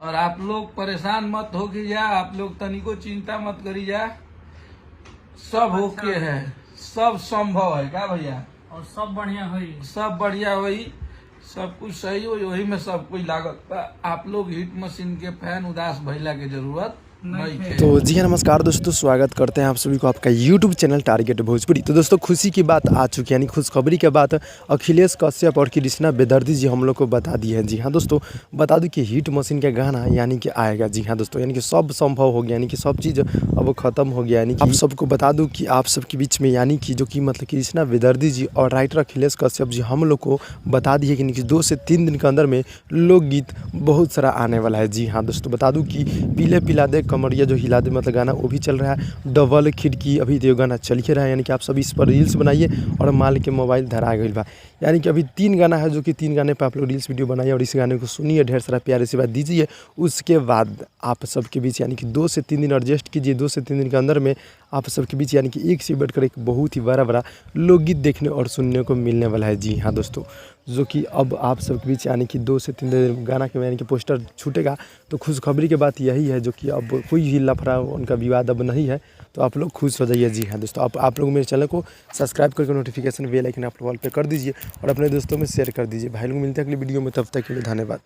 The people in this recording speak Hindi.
और आप लोग परेशान मत हो कि जा, आप लोग तनिको चिंता मत करी जा, सब ओके है, सब संभव है क्या भैया, और सब बढ़िया हुई। सब बढ़िया हुई, सब कुछ सही हो, वही में सब कुछ लागत। आप लोग हिट मशीन के फैन उदास भइला के जरूरत नहीं है। तो जी हाँ, नमस्कार दोस्तों, स्वागत करते हैं आप सभी को आपका YouTube चैनल टारगेट भोजपुरी। तो दोस्तों खुशी की बात आ चुकी है, यानी खुशखबरी के बात अखिलेश कश्यप और कृष्णा बेदर्दी जी हम लोग को बता दी है। जी हाँ दोस्तों, बता दूं कि हिट मशीन का गाना यानी कि आएगा। जी हाँ दोस्तों, यानी कि सब संभव हो गया, यानी कि सब चीज़ अब खत्म हो गया। यानी कि आप सबको बता दूँ कि आप सबके बीच में यानी कि जो कि मतलब कृष्णा बेदर्दी जी और राइटर अखिलेश कश्यप जी हम लोग को बता दिए कि 2 से 3 दिन के अंदर में लोकगीत बहुत सारा आने वाला है। जी हाँ दोस्तों, बता दूँ कि पीले पिला दे कमरिया जो हिला दे मतलब गाना वो भी चल रहा है। डबल खिड़की अभी तो गाना चल ही रहा है, यानी कि आप सभी इस पर रील्स बनाइए और माल के मोबाइल धरा गई बा। यानी कि अभी 3 गाना है, जो कि 3 गाने पर आप लोग रील्स वीडियो बनाइए और इस गाने को सुनिए, ढेर सारा प्यार से बात दीजिए। उसके बाद आप सबके बीच यानी कि 2 से 3 दिन एडजस्ट कीजिए। 2 से 3 दिन के अंदर में आप सबके बीच यानी कि एक से बढ़कर एक बहुत ही बड़ा लोकगीत देखने और सुनने को मिलने वाला है। जी हाँ दोस्तों, जो कि अब आप सबके बीच यानी कि 2 से 3 दिन गाना के यानी कि पोस्टर छूटेगा। तो खुशखबरी की बात यही है, जो कि अब कोई भी लफड़ा उनका विवाद अब नहीं है, तो आप लोग खुश हो जाइए। जी हाँ दोस्तों, आप लोग मेरे चैनल को सब्सक्राइब करके नोटिफिकेशन बेल आइकन आप ऑल पे कर दीजिए और अपने दोस्तों में शेयर कर दीजिए। भाई लोग मिलते हैं अगली वीडियो में, तब तक के लिए धन्यवाद।